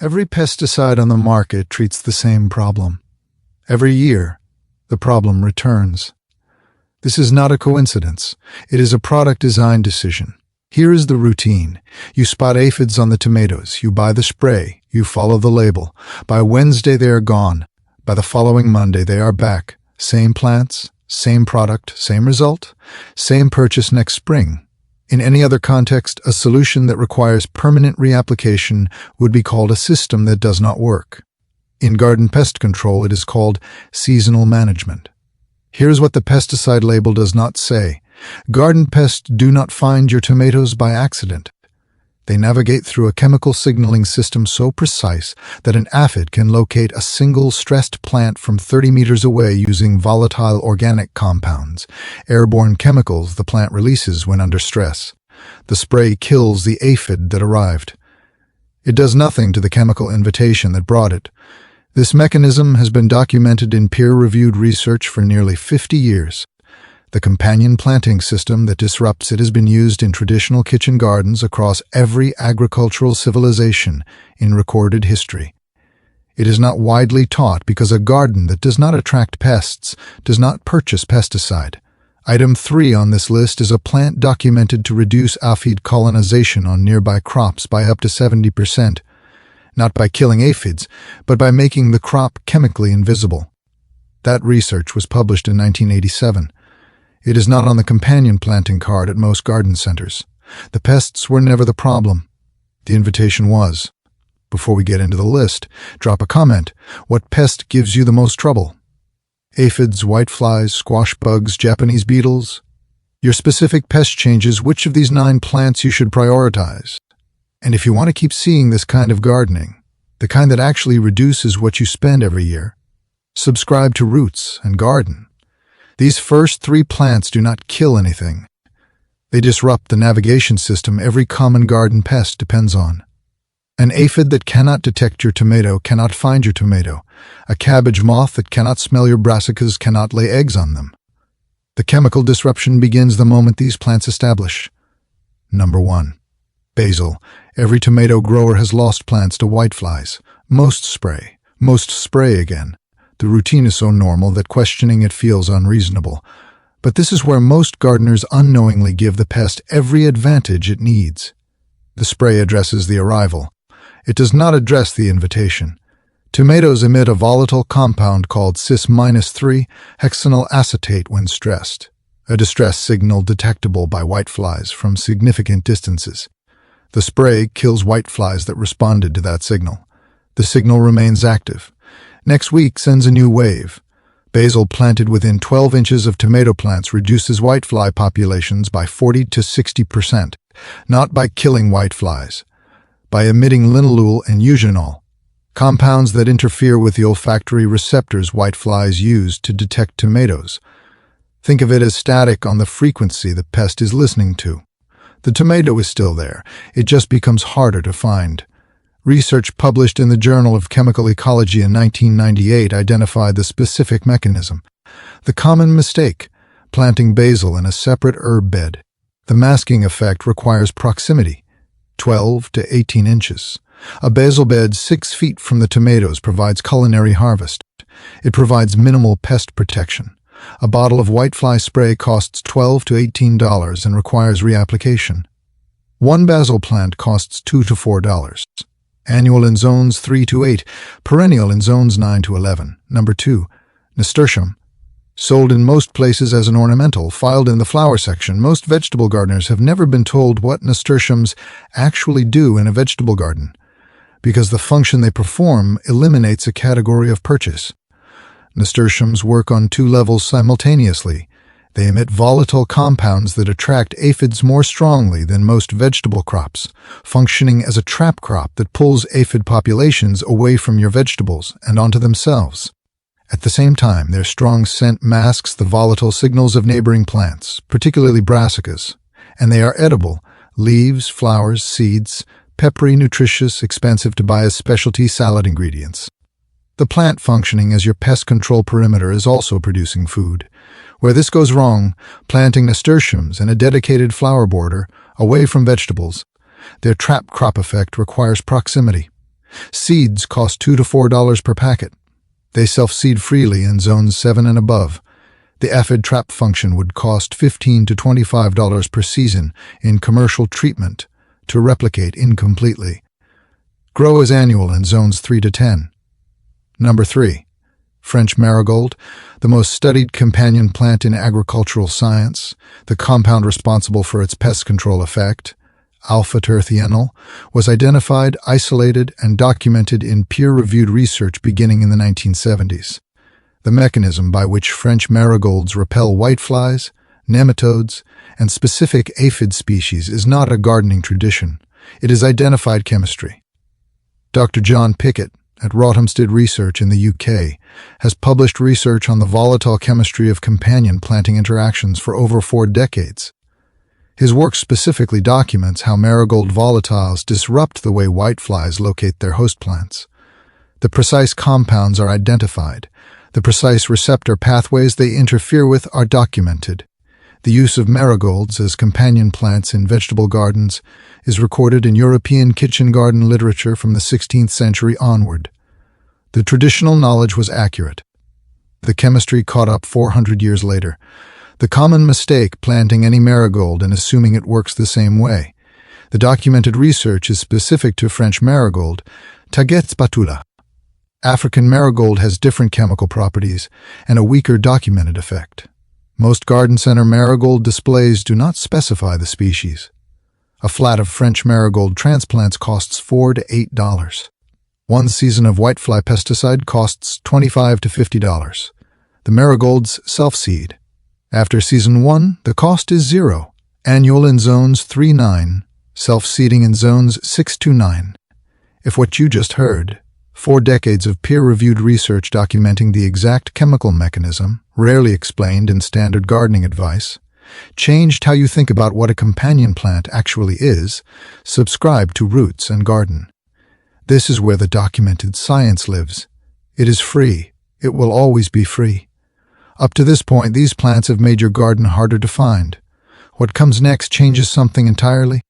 Every pesticide on the market treats the same problem. Every year, the problem returns. This is not a coincidence. It is a product design decision. Here is the routine. You spot aphids on the tomatoes. You buy the spray. You follow the label. By Wednesday, they are gone. By the following Monday, they are back. Same plants, same product, same result, same purchase next spring. In any other context, a solution that requires permanent reapplication would be called a system that does not work. In garden pest control, it is called seasonal management. Here's what the pesticide label does not say. Garden pests do not find your tomatoes by accident. They navigate through a chemical signaling system so precise that an aphid can locate a single stressed plant from 30 meters away using volatile organic compounds, airborne chemicals the plant releases when under stress. The spray kills the aphid that arrived. It does nothing to the chemical invitation that brought it. This mechanism has been documented in peer-reviewed research for nearly 50 years. The companion planting system that disrupts it has been used in traditional kitchen gardens across every agricultural civilization in recorded history. It is not widely taught because a garden that does not attract pests does not purchase pesticide. Item 3 on this list is a plant documented to reduce aphid colonization on nearby crops by up to 70%, not by killing aphids, but by making the crop chemically invisible. That research was published in 1987. It is not on the companion planting card at most garden centers. The pests were never the problem. The invitation was. Before we get into the list, drop a comment. What pest gives you the most trouble? Aphids, whiteflies, squash bugs, Japanese beetles? Your specific pest changes which of these 9 plants you should prioritize. And if you want to keep seeing this kind of gardening, the kind that actually reduces what you spend every year, subscribe to Roots and Garden. These first 3 plants do not kill anything. They disrupt the navigation system every common garden pest depends on. An aphid that cannot detect your tomato cannot find your tomato. A cabbage moth that cannot smell your brassicas cannot lay eggs on them. The chemical disruption begins the moment these plants establish. Number 1. Basil. Every tomato grower has lost plants to whiteflies. Most spray again. The routine is so normal that questioning it feels unreasonable. But this is where most gardeners unknowingly give the pest every advantage it needs. The spray addresses the arrival. It does not address the invitation. Tomatoes emit a volatile compound called cis-3 hexanyl acetate when stressed, a distress signal detectable by whiteflies from significant distances. The spray kills whiteflies that responded to that signal. The signal remains active. Next week sends a new wave. Basil planted within 12 inches of tomato plants reduces whitefly populations by 40 to 60%, not by killing whiteflies, by emitting linalool and eugenol, compounds that interfere with the olfactory receptors whiteflies use to detect tomatoes. Think of it as static on the frequency the pest is listening to. The tomato is still there. It just becomes harder to find. Research published in the Journal of Chemical Ecology in 1998 identified the specific mechanism. The common mistake: planting basil in a separate herb bed. The masking effect requires proximity, 12 to 18 inches. A basil bed 6 feet from the tomatoes provides culinary harvest. It provides minimal pest protection. A bottle of whitefly spray costs $12 to $18 and requires reapplication. One basil plant costs $2 to $4. Annual in zones 3 to 8, perennial in zones 9 to 11. Number 2. Nasturtium. Sold in most places as an ornamental, filed in the flower section, most vegetable gardeners have never been told what nasturtiums actually do in a vegetable garden, because the function they perform eliminates a category of purchase. Nasturtiums work on 2 levels simultaneously. They emit volatile compounds that attract aphids more strongly than most vegetable crops, functioning as a trap crop that pulls aphid populations away from your vegetables and onto themselves. At the same time, their strong scent masks the volatile signals of neighboring plants, particularly brassicas, and they are edible: leaves, flowers, seeds, peppery, nutritious, expensive to buy as specialty salad ingredients. The plant functioning as your pest control perimeter is also producing food. Where this goes wrong, planting nasturtiums in a dedicated flower border, away from vegetables, their trap crop effect requires proximity. Seeds cost $2 to $4 per packet. They self-seed freely in zones 7 and above. The aphid trap function would cost $15 to $25 per season in commercial treatment to replicate incompletely. Grow as annual in zones 3 to 10. Number 3. French marigold, the most studied companion plant in agricultural science, the compound responsible for its pest control effect, alpha-terthionyl, was identified, isolated, and documented in peer-reviewed research beginning in the 1970s. The mechanism by which French marigolds repel whiteflies, nematodes, and specific aphid species is not a gardening tradition. It is identified chemistry. Dr. John Pickett at Rothamsted Research in the UK has published research on the volatile chemistry of companion planting interactions for over 4 decades. His work specifically documents how marigold volatiles disrupt the way whiteflies locate their host plants. The precise compounds are identified. The precise receptor pathways they interfere with are documented. The use of marigolds as companion plants in vegetable gardens is recorded in European kitchen garden literature from the 16th century onward. The traditional knowledge was accurate. The chemistry caught up 400 years later. The common mistake planting any marigold and assuming it works the same way. The documented research is specific to French marigold, Taget spatula. African marigold has different chemical properties and a weaker documented effect. Most garden center marigold displays do not specify the species. A flat of French marigold transplants costs $4 to $8. One season of whitefly pesticide costs $25 to $50. The marigolds self-seed. After season 1, the cost is 0. Annual in zones 3-9, self-seeding in zones 6-9. If what you just heard, 4 decades of peer-reviewed research documenting the exact chemical mechanism, rarely explained in standard gardening advice, changed how you think about what a companion plant actually is, subscribe to Roots and Garden. This is where the documented science lives. It is free. It will always be free. Up to this point, these plants have made your garden harder to find. What comes next changes something entirely.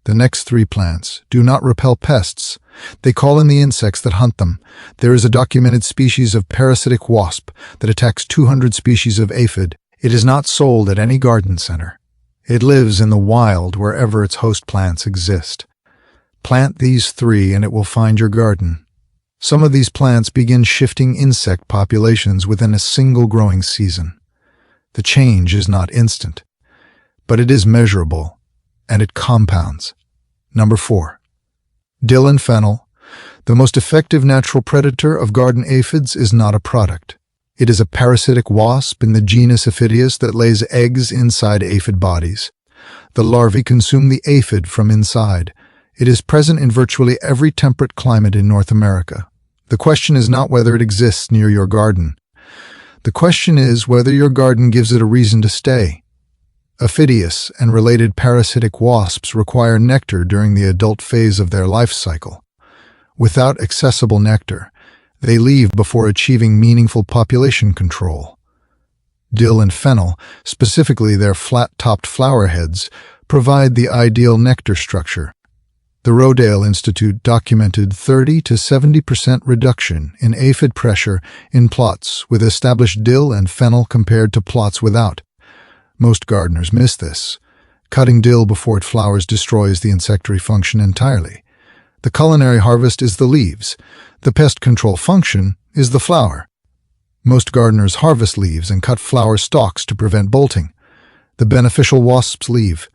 The next 3 plants do not repel pests. They call in the insects that hunt them. There is a documented species of parasitic wasp that attacks 200 species of aphid. It is not sold at any garden center. It lives in the wild wherever its host plants exist. Plant these 3 and it will find your garden. Some of these plants begin shifting insect populations within a single growing season. The change is not instant, but it is measurable, and it compounds. Number 4. Dill and fennel. The most effective natural predator of garden aphids is not a product. It is a parasitic wasp in the genus Aphids that lays eggs inside aphid bodies. The larvae consume the aphid from inside. It is present in virtually every temperate climate in North America. The question is not whether it exists near your garden. The question is whether your garden gives it a reason to stay. Aphids and related parasitic wasps require nectar during the adult phase of their life cycle. Without accessible nectar, they leave before achieving meaningful population control. Dill and fennel, specifically their flat-topped flower heads, provide the ideal nectar structure. The Rodale Institute documented 30 to 70% reduction in aphid pressure in plots with established dill and fennel compared to plots without. Most gardeners miss this. Cutting dill before it flowers destroys the insectary function entirely. The culinary harvest is the leaves. The pest control function is the flower. Most gardeners harvest leaves and cut flower stalks to prevent bolting. The beneficial wasps leave.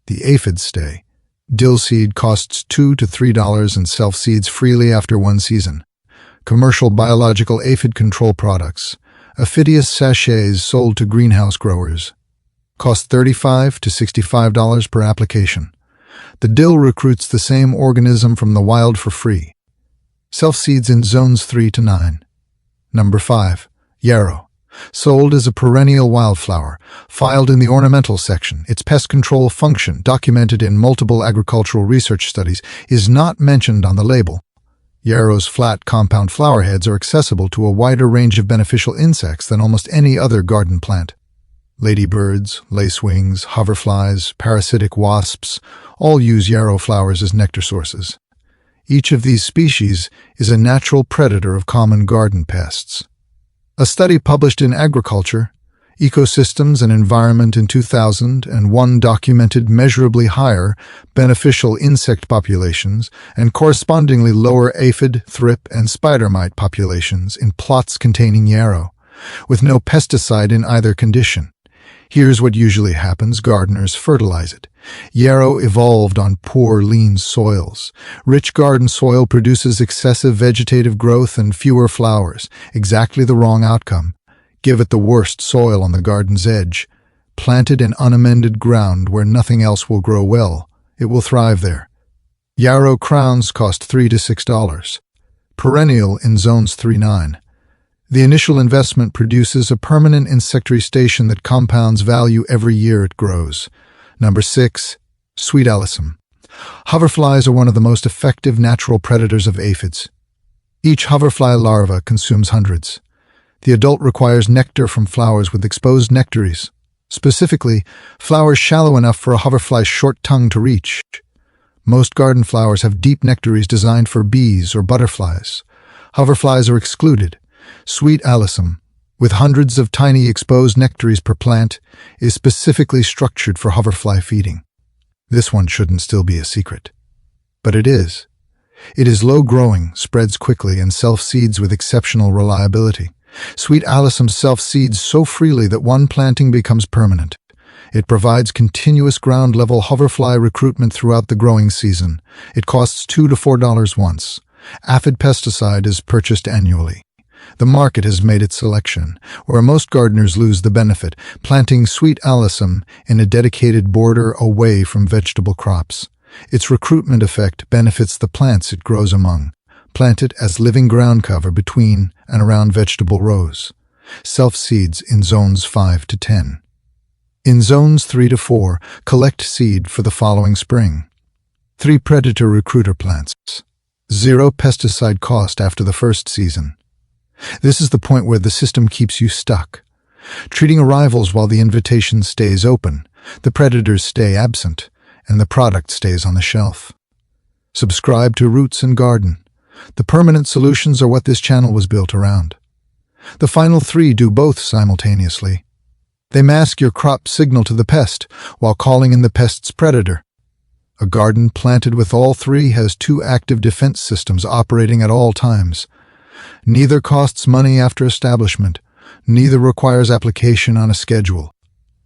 The aphids stay. Dill seed costs $2 to $3 and self-seeds freely after 1 season. Commercial biological aphid control products. Aphids sachets sold to greenhouse growers. Cost $35 to $65 per application. The dill recruits the same organism from the wild for free. Self-seeds in zones 3 to 9. Number 5. Yarrow. Sold as a perennial wildflower, filed in the ornamental section. Its pest control function, documented in multiple agricultural research studies, is not mentioned on the label. Yarrow's flat compound flower heads are accessible to a wider range of beneficial insects than almost any other garden plant. Ladybirds, lacewings, hoverflies, parasitic wasps all use yarrow flowers as nectar sources. Each of these species is a natural predator of common garden pests. A study published in Agriculture, Ecosystems and Environment in 2001 documented measurably higher beneficial insect populations and correspondingly lower aphid, thrip, and spider mite populations in plots containing yarrow, with no pesticide in either condition. Here's what usually happens: gardeners fertilize it. Yarrow evolved on poor, lean soils. Rich garden soil produces excessive vegetative growth and fewer flowers. Exactly the wrong outcome. Give it the worst soil on the garden's edge. Plant it in unamended ground where nothing else will grow well. It will thrive there. Yarrow crowns cost $3 to $6. Perennial in zones 3-9. The initial investment produces a permanent insectary station that compounds value every year it grows. Number 6. Sweet alyssum. Hoverflies are one of the most effective natural predators of aphids. Each hoverfly larva consumes hundreds. The adult requires nectar from flowers with exposed nectaries, specifically flowers shallow enough for a hoverfly's short tongue to reach. Most garden flowers have deep nectaries designed for bees or butterflies. Hoverflies are excluded. Sweet alyssum, with hundreds of tiny exposed nectaries per plant, is specifically structured for hoverfly feeding. This one shouldn't still be a secret. But it is. It is low-growing, spreads quickly, and self-seeds with exceptional reliability. Sweet alyssum self-seeds so freely that one planting becomes permanent. It provides continuous ground-level hoverfly recruitment throughout the growing season. It costs $2 to $4 once. Aphid pesticide is purchased annually. The market has made its selection, where most gardeners lose the benefit, planting sweet alyssum in a dedicated border away from vegetable crops. Its recruitment effect benefits the plants it grows among. Plant it as living ground cover between and around vegetable rows. Self-seeds in zones 5 to 10. In zones 3 to 4, collect seed for the following spring. 3 predator recruiter plants. 0 pesticide cost after the first season. This is the point where the system keeps you stuck. Treating arrivals while the invitation stays open, the predators stay absent, and the product stays on the shelf. Subscribe to Roots and Garden. The permanent solutions are what this channel was built around. The final 3 do both simultaneously. They mask your crop signal to the pest while calling in the pest's predator. A garden planted with all 3 has 2 active defense systems operating at all times. Neither costs money after establishment. Neither requires application on a schedule.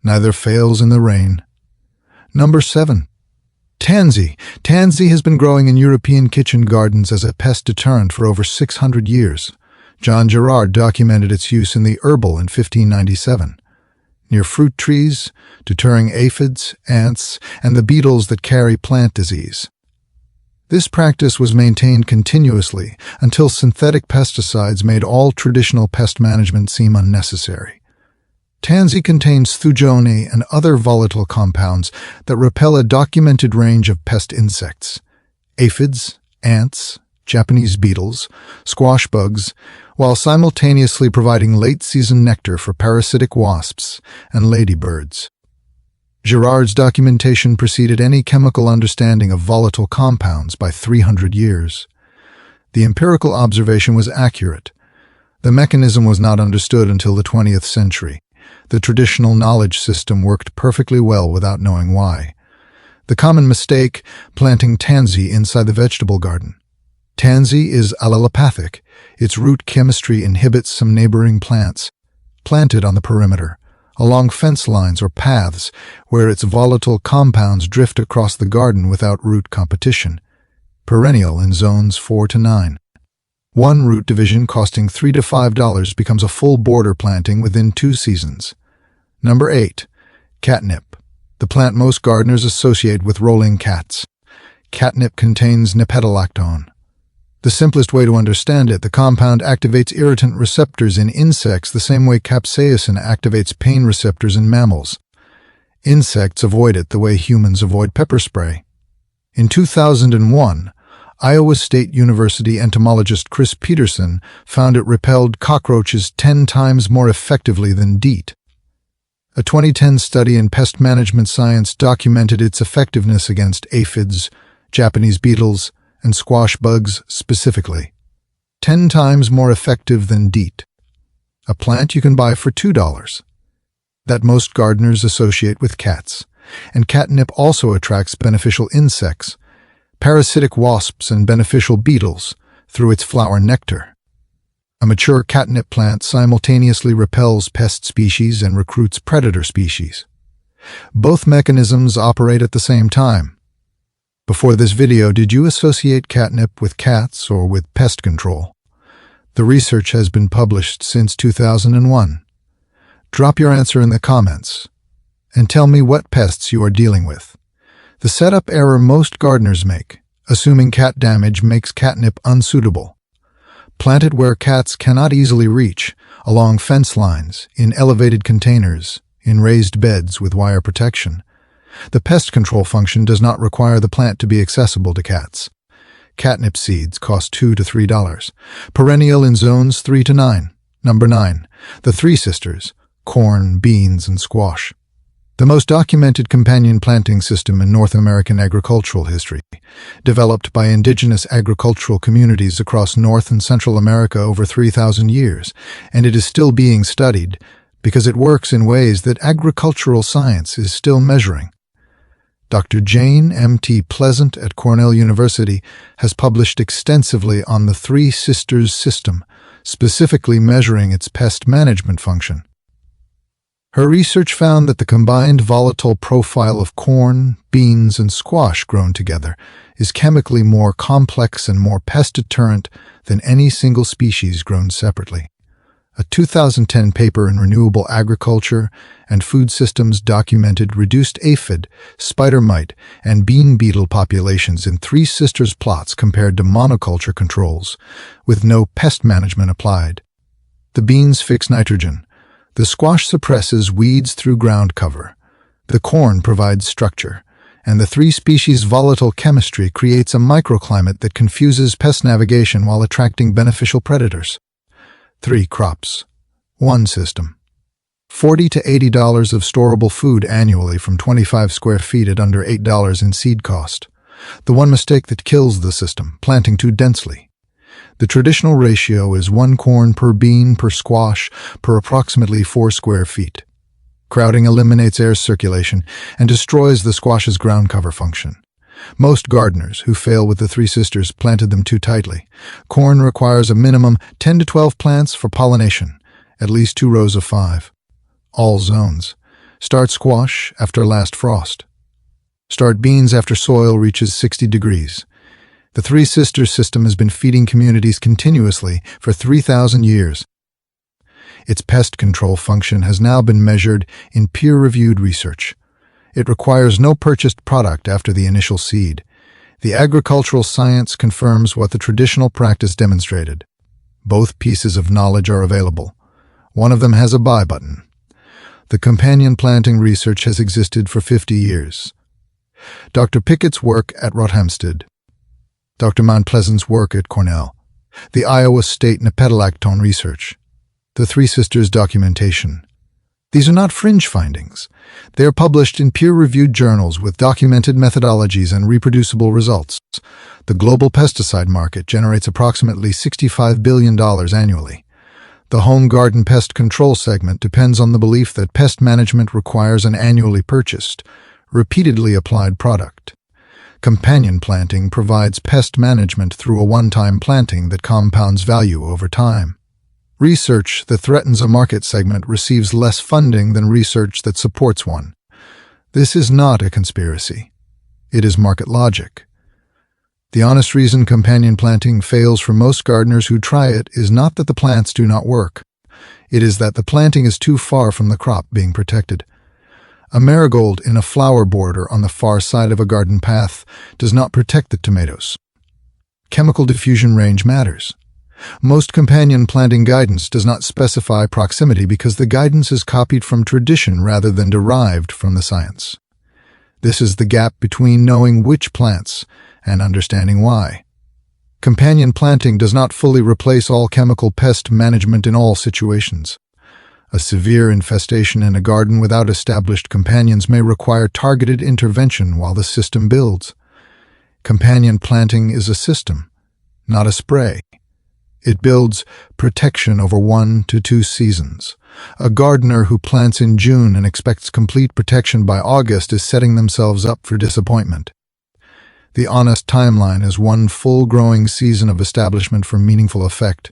Neither fails in the rain. Number 7. Tansy. Tansy has been growing in European kitchen gardens as a pest deterrent for over 600 years. John Gerard documented its use in the herbal in 1597. Near fruit trees, deterring aphids, ants, and the beetles that carry plant disease. This practice was maintained continuously until synthetic pesticides made all traditional pest management seem unnecessary. Tansy contains thujone and other volatile compounds that repel a documented range of pest insects: aphids, ants, Japanese beetles, squash bugs, while simultaneously providing late-season nectar for parasitic wasps and ladybirds. Gerard's documentation preceded any chemical understanding of volatile compounds by 300 years. The empirical observation was accurate. The mechanism was not understood until the 20th century. The traditional knowledge system worked perfectly well without knowing why. The common mistake: planting tansy inside the vegetable garden. Tansy is allelopathic. Its root chemistry inhibits some neighboring plants. Plant it on the perimeter, along fence lines or paths, where its volatile compounds drift across the garden without root competition. Perennial in zones 4 to 9. One root division costing $3 to $5 becomes a full border planting within 2 seasons. Number 8. Catnip. The plant most gardeners associate with rolling cats. Catnip contains nipetolactone. The simplest way to understand it: the compound activates irritant receptors in insects the same way capsaicin activates pain receptors in mammals. Insects avoid it the way humans avoid pepper spray. In 2001, Iowa State University entomologist Chris Peterson found it repelled cockroaches 10 times more effectively than DEET. A 2010 study in pest management science documented its effectiveness against aphids, Japanese beetles, and squash bugs specifically. 10 times more effective than DEET, a plant you can buy for $2, that most gardeners associate with cats. And catnip also attracts beneficial insects, parasitic wasps and beneficial beetles, through its flower nectar. A mature catnip plant simultaneously repels pest species and recruits predator species. Both mechanisms operate at the same time. Before this video, did you associate catnip with cats or with pest control? The research has been published since 2001. Drop your answer in the comments and tell me what pests you are dealing with. The setup error most gardeners make, assuming cat damage makes catnip unsuitable. Plant it where cats cannot easily reach, along fence lines, in elevated containers, in raised beds with wire protection. The pest control function does not require the plant to be accessible to cats. Catnip seeds cost $2 to $3. Perennial in zones 3 to 9. Number 9. The Three Sisters: corn, beans, and squash. The most documented companion planting system in North American agricultural history, developed by indigenous agricultural communities across North and Central America over 3,000 years, and it is still being studied because it works in ways that agricultural science is still measuring. Dr. Jane M.T. Pleasant at Cornell University has published extensively on the Three Sisters system, specifically measuring its pest management function. Her research found that the combined volatile profile of corn, beans, and squash grown together is chemically more complex and more pest deterrent than any single species grown separately. A 2010 paper in Renewable Agriculture and Food Systems documented reduced aphid, spider mite, and bean beetle populations in Three Sisters plots compared to monoculture controls, with no pest management applied. The beans fix nitrogen. The squash suppresses weeds through ground cover. The corn provides structure, and the three species' volatile chemistry creates a microclimate that confuses pest navigation while attracting beneficial predators. 3 crops. 1 system. $40 to $80 of storable food annually from 25 square feet at under $8 in seed cost. The one mistake that kills the system: planting too densely. The traditional ratio is 1 corn per bean per squash per approximately 4 square feet. Crowding eliminates air circulation and destroys the squash's ground cover function. Most gardeners who fail with the Three Sisters planted them too tightly. Corn requires a minimum 10 to 12 plants for pollination, at least 2 rows of 5. All zones. Start squash after last frost. Start beans after soil reaches 60 degrees. The Three Sisters system has been feeding communities continuously for 3,000 years. Its pest control function has now been measured in peer-reviewed research. It requires no purchased product after the initial seed. The agricultural science confirms what the traditional practice demonstrated. Both pieces of knowledge are available. One of them has a buy button. The companion planting research has existed for 50 years. Dr. Pickett's work at Rothamsted. Dr. Mount Pleasant's work at Cornell. The Iowa State Nepetolactone research. The Three Sisters documentation. These are not fringe findings. They are published in peer-reviewed journals with documented methodologies and reproducible results. The global pesticide market generates approximately $65 billion annually. The home garden pest control segment depends on the belief that pest management requires an annually purchased, repeatedly applied product. Companion planting provides pest management through a one-time planting that compounds value over time. Research that threatens a market segment receives less funding than research that supports one. This is not a conspiracy. It is market logic. The honest reason companion planting fails for most gardeners who try it is not that the plants do not work. It is that the planting is too far from the crop being protected. A marigold in a flower border on the far side of a garden path does not protect the tomatoes. Chemical diffusion range matters. Most companion planting guidance does not specify proximity because the guidance is copied from tradition rather than derived from the science. This is the gap between knowing which plants and understanding why. Companion planting does not fully replace all chemical pest management in all situations. A severe infestation in a garden without established companions may require targeted intervention while the system builds. Companion planting is a system, not a spray. It builds protection over 1 to 2 seasons. A gardener who plants in June and expects complete protection by August is setting themselves up for disappointment. The honest timeline is 1 full growing season of establishment for meaningful effect.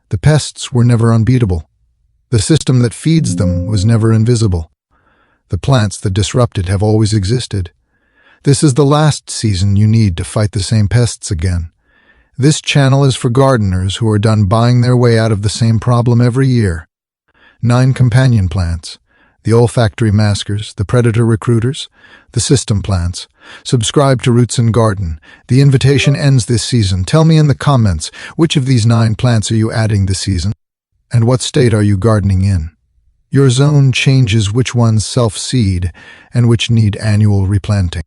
The pests were never unbeatable. The system that feeds them was never invisible. The plants that disrupted have always existed. This is the last season you need to fight the same pests again. This channel is for gardeners who are done buying their way out of the same problem every year. 9 companion plants. The olfactory maskers, the predator recruiters, the system plants. Subscribe to Roots and Garden. The invitation ends this season. Tell me in the comments, which of these 9 plants are you adding this season? And what state are you gardening in? Your zone changes which ones self-seed and which need annual replanting.